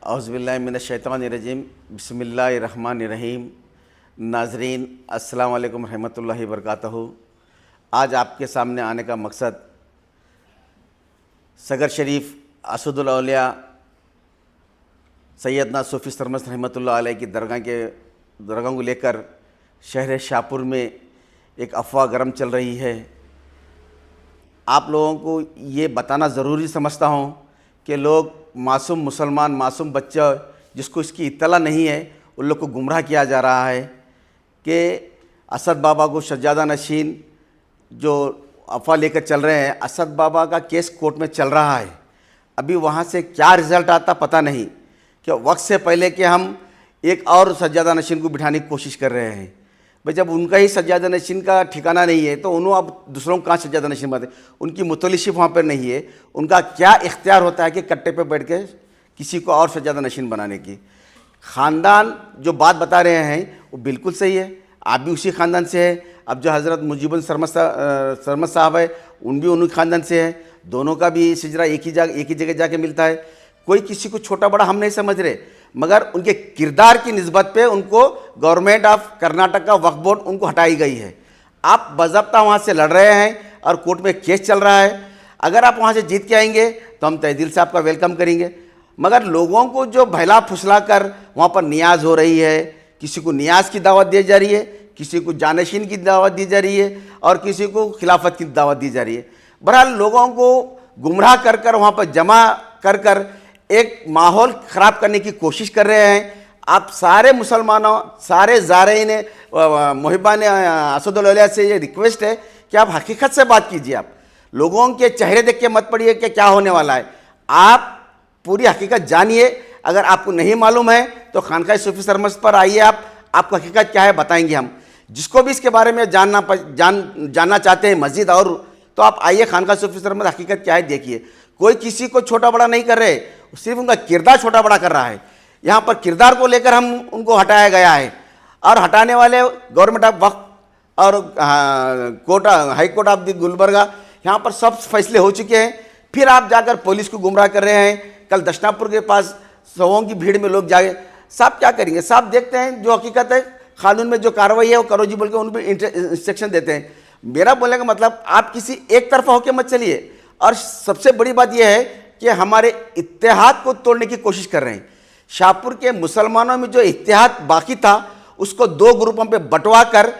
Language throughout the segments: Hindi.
औज़ुबिल्लाहि मिनश्शैतानिर्रजीम बिस्मिल्लाहिर्रहमानिर्रहीम। नाज़रीन अस्सलाम वालेकुम रहमतुल्लाहि व बरकातहू। आज आपके सामने आने का मकसद सगर शरीफ असदुल औलिया सैयदना सूफ़ी सरमस्त रहमतुल्लाह अलैह की दरगाह को लेकर शहर शाहपुर में एक अफवाह गरम चल रही है। आप लोगों को ये बताना ज़रूरी समझता हूँ कि लोग मासूम मुसलमान, मासूम बच्चा जिसको इसकी इत्तला नहीं है, उन लोग को गुमराह किया जा रहा है कि असद बाबा को सज्जादा नशीन जो अफवाह लेकर चल रहे हैं, असद बाबा का केस कोर्ट में चल रहा है। अभी वहाँ से क्या रिज़ल्ट आता पता नहीं, कि वक्त से पहले कि हम एक और सज्जादा नशीन को बिठाने की कोशिश कर रहे हैं। भाई जब उनका ही सज्जादा नशीन का ठिकाना नहीं है तो उन्होंने अब दूसरों को कहाँ सज्जादा नशीन बनाते? उनकी मुतलिशिफ वहाँ पर नहीं है। उनका क्या इख्तियार होता है कि कट्टे पे बैठ के किसी को और सज्जादा नशीन बनाने की? ख़ानदान जो बात बता रहे हैं वो बिल्कुल सही है, आप भी उसी ख़ानदान से है। अब जो हज़रत मुजीबुल सरमद साहब है उन भी उन्हीं ख़ानदान से है। दोनों का भी सिजरा एक ही जगह जाके मिलता है। कोई किसी को छोटा बड़ा हम नहीं समझ रहे, मगर उनके किरदार की निस्बत पे उनको गवर्नमेंट ऑफ कर्नाटक का वक्फ बोर्ड उनको हटाई गई है। आप बाज़ाब्ता वहाँ से लड़ रहे हैं और कोर्ट में केस चल रहा है। अगर आप वहाँ से जीत के आएंगे तो हम तहे दिल से आपका वेलकम करेंगे, मगर लोगों को जो भैला फुसला कर वहाँ पर नियाज हो रही है, किसी को नियाज की दावत दी जा रही है, किसी को जानशीन की दावत दी जा रही है और किसी को खिलाफत की दावत दी जा रही है। बहरहाल लोगों को गुमराह कर कर वहाँ पर जमा कर कर एक माहौल ख़राब करने की कोशिश कर रहे हैं। आप सारे मुसलमानों, सारे ज़ारईन मुहिबान असदुल औलिया से ये रिक्वेस्ट है कि आप हकीकत से बात कीजिए। आप लोगों के चेहरे देख के मत पड़िए कि क्या होने वाला है। आप पूरी हकीकत जानिए। अगर आपको नहीं मालूम है तो खानकाह सूफ़ी सरमस्त पर आइए, आपको हकीकत क्या है बताएंगे हम। जिसको भी इसके बारे में जानना चाहते हैं मज़ीद और, तो आप आइए खानकाह सूफ़ी सरमस्त हकीकत क्या है देखिए। कोई किसी को छोटा बड़ा नहीं कर रहे, सिर्फ उनका किरदार छोटा बड़ा कर रहा है। यहाँ पर किरदार को लेकर हम उनको हटाया गया है और हटाने वाले गवर्नमेंट ऑफ वक्फ और court high court of the Gulbarga, यहाँ पर सब फैसले हो चुके हैं। फिर आप जाकर पुलिस को गुमराह कर रहे हैं। कल दशनापुर के पास सौों की भीड़ में लोग जाए, साहब क्या करेंगे? साहब देखते हैं जो हकीकत है, कानून में जो कार्रवाई है वो करो जी बोल के उनको इंस्ट्रक्शन देते हैं। मेरा बोलने का मतलब आप किसी एक तरफा होकर मत चलिए। और सबसे बड़ी बात यह है कि हमारे इत्तेहाद को तोड़ने की कोशिश कर रहे हैं। शाहपुर के मुसलमानों में जो इत्तेहाद बाकी था उसको दो ग्रुपों पे बंटवा कर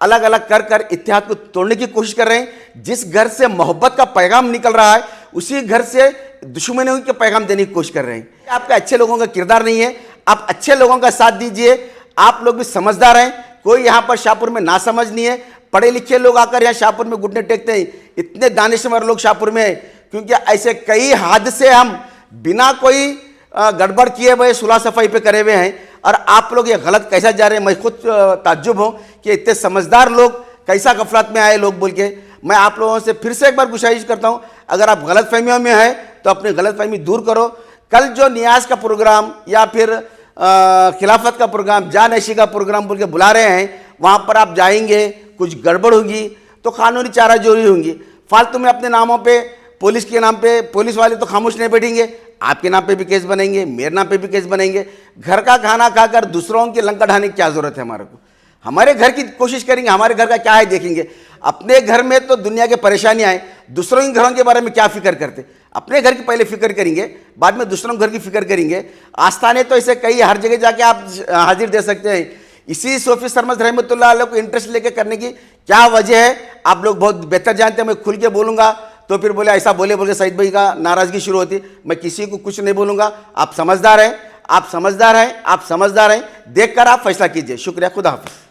अलग अलग कर कर इत्तेहाद को तोड़ने की कोशिश कर रहे हैं। जिस घर से मोहब्बत का पैगाम निकल रहा है उसी घर से दुश्मनी के पैगाम देने की कोशिश कर रहे हैं। आपका अच्छे लोगों का किरदार नहीं है, आप अच्छे लोगों का साथ दीजिए। आप लोग भी समझदार हैं, कोई यहाँ पर शाहपुर में ना समझ नहीं है। पढ़े लिखे लोग आकर यहाँ शाहपुर में घुटने टेकते हैं, इतने दानिशवर लोग शाहपुर में हैं, क्योंकि ऐसे कई हादसे हम बिना कोई गड़बड़ किए हुए सुलह सफाई पे करे हुए हैं। और आप लोग ये गलत कैसा जा रहे हैं? मैं खुद ताज्जुब हूँ कि इतने समझदार लोग कैसा गफलत में आए लोग बोल के। मैं आप लोगों से फिर से एक बार गुजारिश करता हूँ, अगर आप गलत फहमियों में हैं तो अपनी गलत फहमी दूर करो। कल जो नियाज का प्रोग्राम या फिर खिलाफत का प्रोग्राम, जानशी का प्रोग्राम बोल के बुला रहे हैं, वहाँ पर आप जाएंगे, कुछ गड़बड़ होगी तो कानूनी चारा जोरी होंगी। फालतू में अपने नामों पे, पुलिस के नाम पे, पुलिस वाले तो खामोश नहीं बैठेंगे, आपके नाम पे भी केस बनेंगे, मेरे नाम पे भी केस बनेंगे। घर का खाना खाकर दूसरों की लंका ढाने की क्या ज़रूरत है? हमारे को हमारे घर की कोशिश करेंगे, हमारे घर का क्या है देखेंगे। अपने घर में तो दुनिया की परेशानियाँ हैं, दूसरों के घरों के बारे में क्या फ़िक्र करते? अपने घर की पहले फ़िक्र करेंगे, बाद में दूसरों के घर की फ़िक्र करेंगे। आस्थाने तो ऐसे कई हर जगह जाके आप हाजिर दे सकते हैं। इसी सूफ़ी सरमस्त रहमतुल्लाह अलैह को इंटरेस्ट लेके करने की क्या वजह है आप लोग बहुत बेहतर जानते हैं। मैं खुल के बोलूँगा तो फिर बोले ऐसा बोले बोल के सईद भाई का नाराज़गी शुरू होती। मैं किसी को कुछ नहीं बोलूँगा। आप समझदार हैं, आप समझदार हैं, आप समझदार हैं, देख कर आप फैसला कीजिए। शुक्रिया, खुदा हाफ़िज़।